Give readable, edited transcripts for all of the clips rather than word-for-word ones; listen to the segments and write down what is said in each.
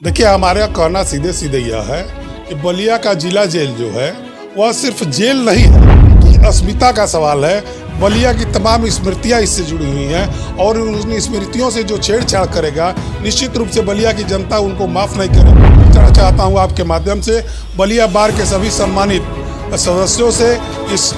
देखिए, हमारा कहना सीधे सीधे यह है कि बलिया का जिला जेल जो है वह सिर्फ जेल नहीं है, ये अस्मिता का सवाल है। बलिया की तमाम स्मृतियां इससे जुड़ी हुई हैं और उन स्मृतियों से जो छेड़छाड़ करेगा निश्चित रूप से बलिया की जनता उनको माफ़ नहीं करेगी। चाहता हूं आपके माध्यम से बलिया बार के सभी सम्मानित सदस्यों से, इस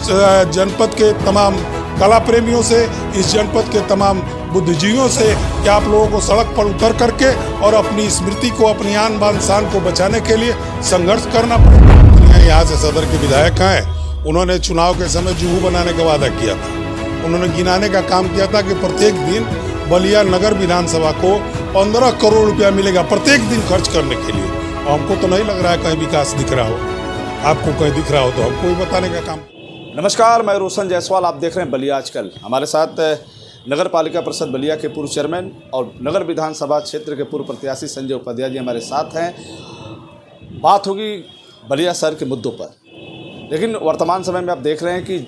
जनपद के तमाम कला प्रेमियों से, इस जनपद के तमाम बुद्धिजीवियों से कि आप लोगों को सड़क पर उतर करके और अपनी स्मृति को, अपनी आन बान शान को बचाने के लिए संघर्ष करना पड़ेगा। यहाँ से सदर के विधायक हैं, उन्होंने चुनाव के समय जुहू बनाने का वादा किया था। उन्होंने गिनाने का काम किया था कि प्रत्येक दिन बलिया नगर विधानसभा को 15 करोड़ रुपया मिलेगा प्रत्येक दिन खर्च करने के लिए। हमको तो नहीं लग रहा है कहीं विकास दिख रहा हो। आपको कहीं दिख रहा हो तो हमको ही बताने का काम। नमस्कार, मैं रोशन जायसवाल, आप देख रहे हैं बलिया आजकल। हमारे साथ नगर पालिका परिषद बलिया के पूर्व चेयरमैन और नगर विधानसभा क्षेत्र के पूर्व प्रत्याशी संजय उपाध्याय जी हमारे साथ हैं। बात होगी बलिया शहर के मुद्दों पर, लेकिन वर्तमान समय में आप देख रहे हैं कि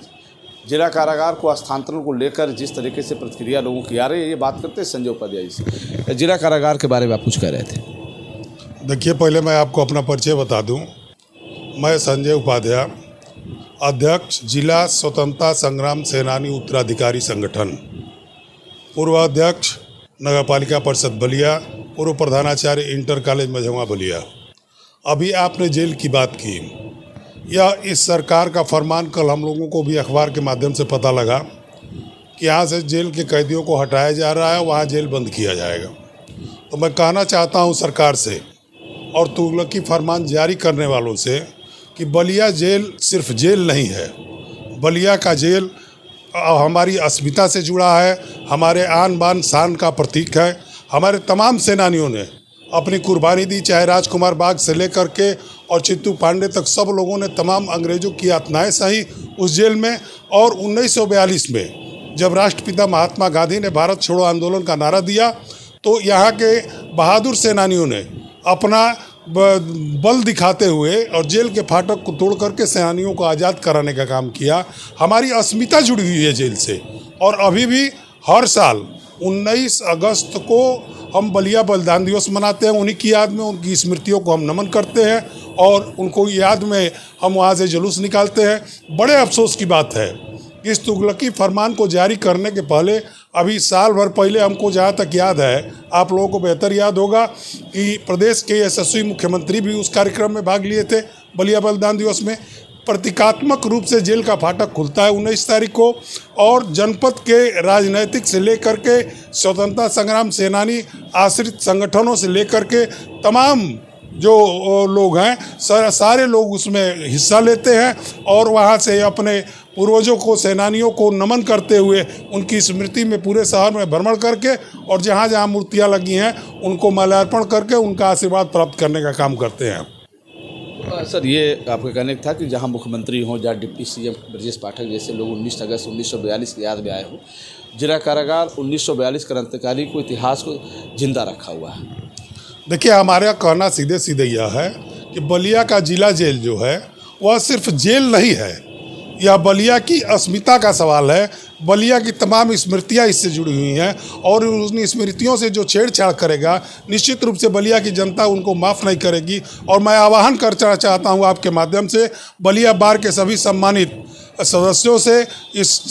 जिला कारागार को स्थानांतरण को लेकर जिस तरीके से प्रतिक्रिया लोगों की आ रही है, ये बात करते हैं संजय उपाध्याय जी से। जिला कारागार के बारे में आप कुछ कह रहे थे। देखिए, पहले मैं आपको अपना परिचय बता दूं। मैं संजय उपाध्याय, अध्यक्ष जिला स्वतंत्रता संग्राम सेनानी उत्तराधिकारी संगठन, पूर्व अध्यक्ष नगर पालिका परिषद बलिया, पूर्व प्रधानाचार्य इंटर कॉलेज मझौआ बलिया। अभी आपने जेल की बात की, यह इस सरकार का फरमान कल हम लोगों को भी अखबार के माध्यम से पता लगा कि यहाँ से जेल के कैदियों को हटाया जा रहा है, वहाँ जेल बंद किया जाएगा। तो मैं कहना चाहता हूँ सरकार से और तुगलकी फरमान जारी करने वालों से कि बलिया जेल सिर्फ जेल नहीं है। बलिया का जेल हमारी अस्मिता से जुड़ा है, हमारे आन बान शान का प्रतीक है। हमारे तमाम सेनानियों ने अपनी कुर्बानी दी, चाहे राजकुमार बाग से लेकर के और चित्तू पांडे तक सब लोगों ने तमाम अंग्रेजों की यातनाएं सही उस जेल में। और 1942 में जब राष्ट्रपिता महात्मा गांधी ने भारत छोड़ो आंदोलन का नारा दिया तो यहाँ के बहादुर सेनानियों ने अपना बल दिखाते हुए और जेल के फाटक को तोड़ करके सेनानियों को आज़ाद कराने का काम किया। हमारी अस्मिता जुड़ी हुई है जेल से और अभी भी हर साल 19 अगस्त को हम बलिया बलिदान दिवस मनाते हैं। उन्हीं की याद में, उनकी स्मृतियों को हम नमन करते हैं और उनको याद में हम वहाँ से जुलूस निकालते हैं। बड़े अफसोस की बात है कि इस तुगलकी फरमान को जारी करने के पहले, अभी साल भर पहले, हमको जहाँ तक याद है, आप लोगों को बेहतर याद होगा कि प्रदेश के यशस्वी मुख्यमंत्री भी उस कार्यक्रम में भाग लिए थे। बलिया बलिदान दिवस में प्रतीकात्मक रूप से जेल का फाटक खुलता है 19 तारीख को और जनपद के राजनीतिक से लेकर के स्वतंत्रता संग्राम सेनानी आश्रित संगठनों से लेकर के तमाम जो लोग हैं सारे लोग उसमें हिस्सा लेते हैं और वहाँ से अपने पूर्वजों को, सेनानियों को नमन करते हुए उनकी स्मृति में पूरे शहर में भ्रमण करके और जहाँ जहाँ मूर्तियाँ लगी हैं उनको माल्यार्पण करके उनका आशीर्वाद प्राप्त करने का काम करते हैं। सर, ये आपका कहने था कि जहाँ मुख्यमंत्री हों, जहाँ डिप्टी सीएम ब्रजेश पाठक जैसे लोग 19 अगस्त 1942 की याद में आए हो, जिला कारागार 1942 क्रांतिकारी को, इतिहास को जिंदा रखा हुआ है। देखिए, हमारा कहना सीधे सीधे यह है कि बलिया का जिला जेल जो है वह सिर्फ जेल नहीं है, यह बलिया की अस्मिता का सवाल है। बलिया की तमाम स्मृतियां इससे जुड़ी हुई हैं और उन स्मृतियों से जो छेड़छाड़ करेगा निश्चित रूप से बलिया की जनता उनको माफ़ नहीं करेगी। और मैं आह्वान करना चाहता हूं आपके माध्यम से बलिया बार के सभी सम्मानित सदस्यों से, इस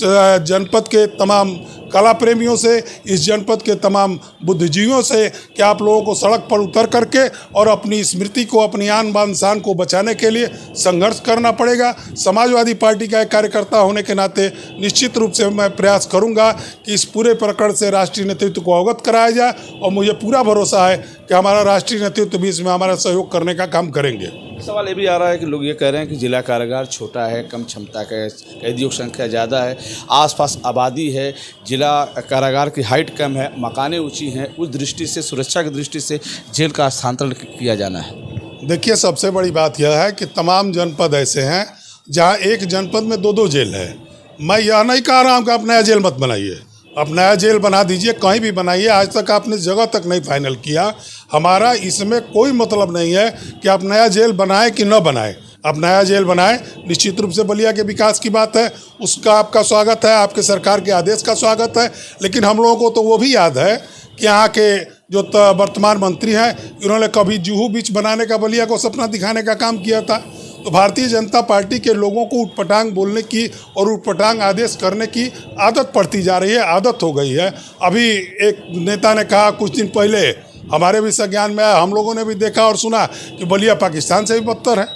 जनपद के तमाम कला प्रेमियों से, इस जनपद के तमाम बुद्धिजीवियों से कि आप लोगों को सड़क पर उतर करके और अपनी स्मृति को, अपनी आन बान शान को बचाने के लिए संघर्ष करना पड़ेगा। समाजवादी पार्टी का एक कार्यकर्ता होने के नाते निश्चित रूप से मैं प्रयास करूंगा कि इस पूरे प्रकरण से राष्ट्रीय नेतृत्व को अवगत कराया जाए और मुझे पूरा भरोसा है कि हमारा राष्ट्रीय नेतृत्व भी इसमें हमारा सहयोग करने का काम करेंगे। सवाल ये भी आ रहा है कि लोग ये कह रहे हैं कि जिला कारागार छोटा है, कम क्षमता का है, कैदियों की संख्या ज़्यादा है, आसपास आबादी है, जिला कारागार की हाइट कम है, मकानें ऊंची हैं, उस दृष्टि से, सुरक्षा की दृष्टि से जेल का स्थानांतरण किया जाना है। देखिए, सबसे बड़ी बात यह है कि तमाम जनपद ऐसे हैं जहाँ एक जनपद में 2-2 जेल है। मैं यह नहीं कह रहा हूँ कि आप नया जेल मत बनाइए, आप नया जेल बना दीजिए, कहीं भी बनाइए। आज तक आपने जगह तक नहीं फाइनल किया। हमारा इसमें कोई मतलब नहीं है कि आप नया जेल बनाएं कि न बनाएं। आप नया जेल बनाएं, निश्चित रूप से बलिया के विकास की बात है, उसका आपका स्वागत है, आपके सरकार के आदेश का स्वागत है। लेकिन हम लोगों को तो वो भी याद है कि यहाँ के जो वर्तमान मंत्री हैं इन्होंने कभी जुहू बीच बनाने का बलिया को सपना दिखाने का काम किया था। तो भारतीय जनता पार्टी के लोगों को उटपटांग बोलने की और उटपटांग आदेश करने की आदत पड़ती जा रही है, आदत हो गई है। अभी एक नेता ने कहा कुछ दिन पहले, हमारे भी संज्ञान में आया, हम लोगों ने भी देखा और सुना कि बलिया पाकिस्तान से भी बदतर है।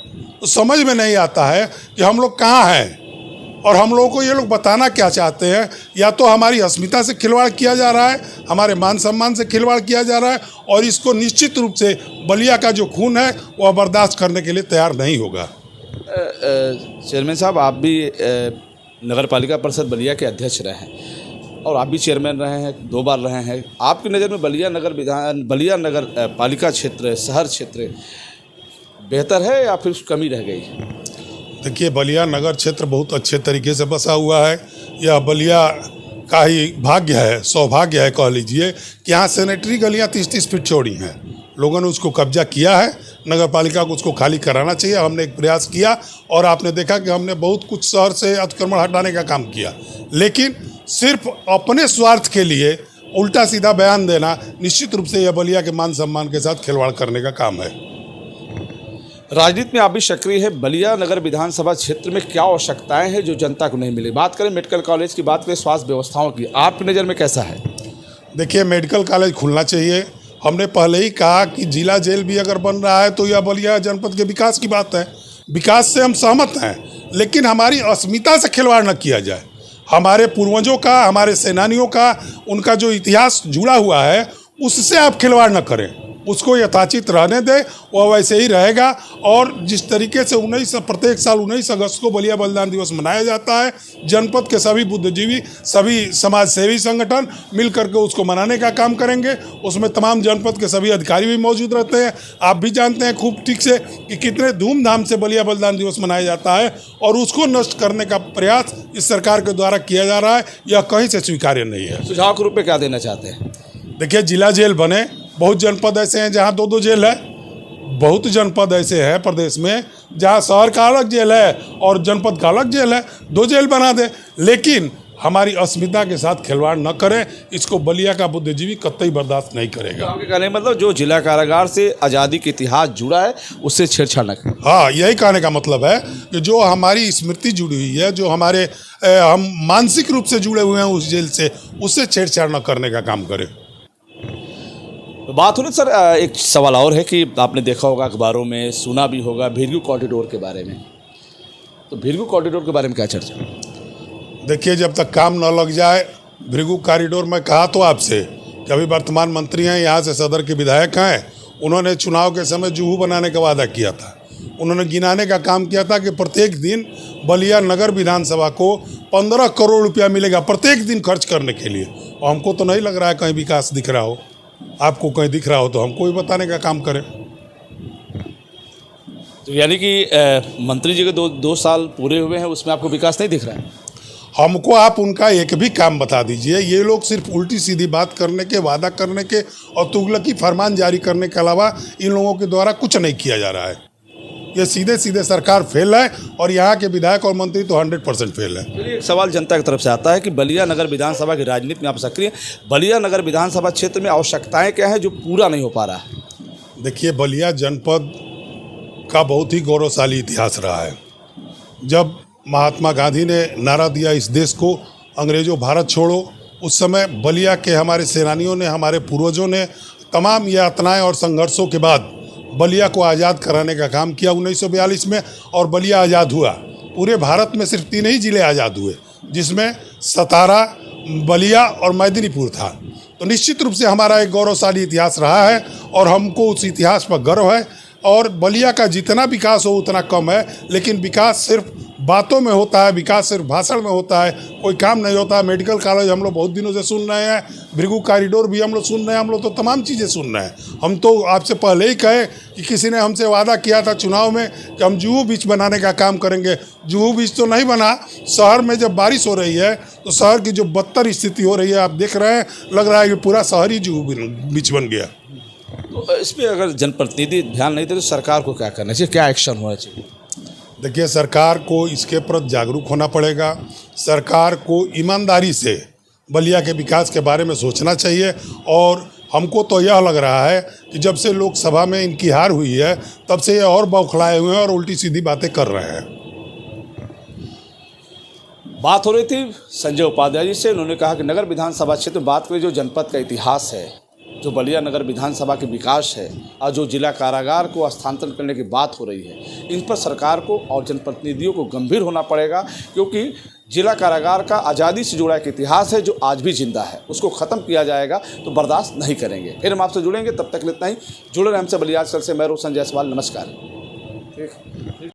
तो समझ में नहीं आता है कि हम लोग कहाँ हैं और हम लोगों को ये लोग बताना क्या चाहते हैं। या तो हमारी अस्मिता से खिलवाड़ किया जा रहा है, हमारे मान सम्मान से खिलवाड़ किया जा रहा है, और इसको निश्चित रूप से बलिया का जो खून है वह बर्दाश्त करने के लिए तैयार नहीं होगा। चेयरमैन साहब, आप भी नगर पालिका परिषद बलिया के अध्यक्ष रहे हैं और आप भी चेयरमैन रहे हैं, 2 बार रहे हैं। आपकी नज़र में बलिया नगर पालिका क्षेत्र, शहर क्षेत्र बेहतर है या फिर कमी रह गई? देखिए, बलिया नगर क्षेत्र बहुत अच्छे तरीके से बसा हुआ है। यह बलिया का ही भाग्य है, सौभाग्य है कह लीजिए कि यहाँ सैनिटरी गलियाँ 30-30 फीट चौड़ी हैं। लोगों ने उसको कब्जा किया है, नगर पालिका को उसको खाली कराना चाहिए। हमने एक प्रयास किया और आपने देखा कि हमने बहुत कुछ शहर से अतिक्रमण हटाने का काम किया, लेकिन सिर्फ अपने स्वार्थ के लिए उल्टा सीधा बयान देना निश्चित रूप से यह बलिया के मान सम्मान के साथ खिलवाड़ करने का काम है। राजनीति में आप भी सक्रिय है। बलिया नगर विधानसभा क्षेत्र में क्या आवश्यकताएं हैं जो जनता को नहीं मिली? बात करें मेडिकल कॉलेज की, बात करें स्वास्थ्य व्यवस्थाओं की, आपकी नज़र में कैसा है? देखिए, मेडिकल कॉलेज खुलना चाहिए। हमने पहले ही कहा कि जिला जेल भी अगर बन रहा है तो यह बलिया जनपद के विकास की बात है। विकास से हम सहमत हैं, लेकिन हमारी अस्मिता से खिलवाड़ न किया जाए। हमारे पूर्वजों का, हमारे सेनानियों का, उनका जो इतिहास जुड़ा हुआ है उससे आप खिलवाड़ न करें, उसको यथाचित रहने दें, वह वैसे ही रहेगा। और जिस तरीके से प्रत्येक साल 19 अगस्त को बलिया बलिदान दिवस मनाया जाता है, जनपद के सभी बुद्धिजीवी, सभी समाज सेवी संगठन मिल करके उसको मनाने का काम करेंगे। उसमें तमाम जनपद के सभी अधिकारी भी मौजूद रहते हैं। आप भी जानते हैं खूब ठीक से कि कितने धूमधाम से बलिया बलिदान दिवस मनाया जाता है, और उसको नष्ट करने का प्रयास इस सरकार के द्वारा किया जा रहा है। यह कहीं से स्वीकार्य नहीं है। सुझाव के रूप में क्या देना चाहते हैं? देखिए, जिला जेल बने। बहुत जनपद ऐसे हैं जहाँ 2-2 जेल है। बहुत जनपद ऐसे हैं प्रदेश में जहाँ शहर का अलग जेल है और जनपद का अलग जेल है। 2 जेल बना दे, लेकिन हमारी अस्मिता के साथ खिलवाड़ न करें। इसको बलिया का बुद्धिजीवी कतई बर्दाश्त नहीं करेगा। आपके कहने का मतलब जो जिला कारागार से आज़ादी के इतिहास जुड़ा है उससे छेड़छाड़ न करें। हाँ, यही कहने का मतलब है कि जो हमारी स्मृति जुड़ी हुई है, जो हमारे हम मानसिक रूप से जुड़े हुए हैं उस जेल से, उससे छेड़छाड़ न करने का काम करें। तो बात हो रही सर, एक सवाल और है कि आपने देखा होगा अखबारों में, सुना भी होगा भीरगू कॉरिडोर के बारे में। तो भीरगू कॉरिडोर के बारे में क्या चर्चा? देखिए, जब तक काम न लग जाए भृगु कॉरिडोर, मैं कहा तो आपसे कि अभी वर्तमान मंत्री हैं, यहाँ से सदर के विधायक हैं, उन्होंने चुनाव के समय जुहू बनाने का वादा किया था। उन्होंने गिनाने का काम किया था कि प्रत्येक दिन बलिया नगर विधानसभा को 15 करोड़ रुपया मिलेगा प्रत्येक दिन खर्च करने के लिए। और हमको तो नहीं लग रहा है कहीं विकास दिख रहा हो। आपको कहीं दिख रहा हो तो हमको ही बताने का काम करें। तो यानी कि मंत्री जी के 2 साल पूरे हुए हैं, उसमें आपको विकास नहीं दिख रहा है? हमको आप उनका एक भी काम बता दीजिए। ये लोग सिर्फ उल्टी सीधी बात करने के, वादा करने के और तुगलकी फरमान जारी करने के अलावा इन लोगों के द्वारा कुछ नहीं किया जा रहा है। ये सीधे सीधे सरकार फेल है और यहाँ के विधायक और मंत्री तो 100% फेल है। चलिए, एक सवाल जनता की तरफ से आता है कि बलिया नगर विधानसभा की राजनीति में आप सक्रिय हैं। बलिया नगर विधानसभा क्षेत्र में आवश्यकताएं क्या हैं जो पूरा नहीं हो पा रहा है? देखिए, बलिया जनपद का बहुत ही गौरवशाली इतिहास रहा है। जब महात्मा गांधी ने नारा दिया इस देश को, अंग्रेजों भारत छोड़ो, उस समय बलिया के हमारे सेनानियों ने, हमारे पूर्वजों ने तमाम यातनाएं और संघर्षों के बाद बलिया को आज़ाद कराने का काम किया 1942 में, और बलिया आज़ाद हुआ। पूरे भारत में सिर्फ 3 ही ज़िले आज़ाद हुए, जिसमें सतारा, बलिया और मेदिनीपुर था। तो निश्चित रूप से हमारा एक गौरवशाली इतिहास रहा है और हमको उस इतिहास पर गर्व है। और बलिया का जितना विकास हो उतना कम है, लेकिन विकास सिर्फ बातों में होता है, विकास सिर्फ भाषण में होता है, कोई काम नहीं होता है। मेडिकल कॉलेज हम लोग बहुत दिनों से सुन रहे हैं, भृगु कॉरिडोर भी हम लोग सुन रहे हैं, हम लोग तो तमाम चीज़ें सुन रहे हैं। हम तो आपसे पहले ही कहे कि किसी ने हमसे वादा किया था चुनाव में कि हम जुहू बीच बनाने का काम करेंगे। जुहू बीच तो नहीं बना। शहर में जब बारिश हो रही है तो शहर की जो बदतर स्थिति हो रही है, आप देख रहे हैं, लग रहा है कि पूरा शहर ही जुहू बीच बन गया। तो इस पर अगर जनप्रतिनिधि ध्यान नहीं दे तो सरकार को क्या करना चाहिए, क्या एक्शन होना चाहिए? देखिए, सरकार को इसके प्रति जागरूक होना पड़ेगा। सरकार को ईमानदारी से बलिया के विकास के बारे में सोचना चाहिए और हमको तो यह लग रहा है कि जब से लोकसभा में इनकी हार हुई है तब से ये और बौखलाए हुए हैं और उल्टी सीधी बातें कर रहे हैं। बात हो रही थी संजय उपाध्याय जी से। उन्होंने कहा कि नगर विधानसभा क्षेत्र में बात करें, जो जनपद का इतिहास है, जो बलिया नगर विधानसभा के विकास है और जो जिला कारागार को हस्तांतरण करने की बात हो रही है, इन पर सरकार को और जनप्रतिनिधियों को गंभीर होना पड़ेगा, क्योंकि जिला कारागार का आज़ादी से जुड़ा एक इतिहास है जो आज भी जिंदा है। उसको ख़त्म किया जाएगा तो बर्दाश्त नहीं करेंगे। फिर हम आपसे जुड़ेंगे, तब तक इतना ही। जुड़े रहें हमसे बलिया आजकल से। मैं रोशन जायसवाल, नमस्कार। ठीक।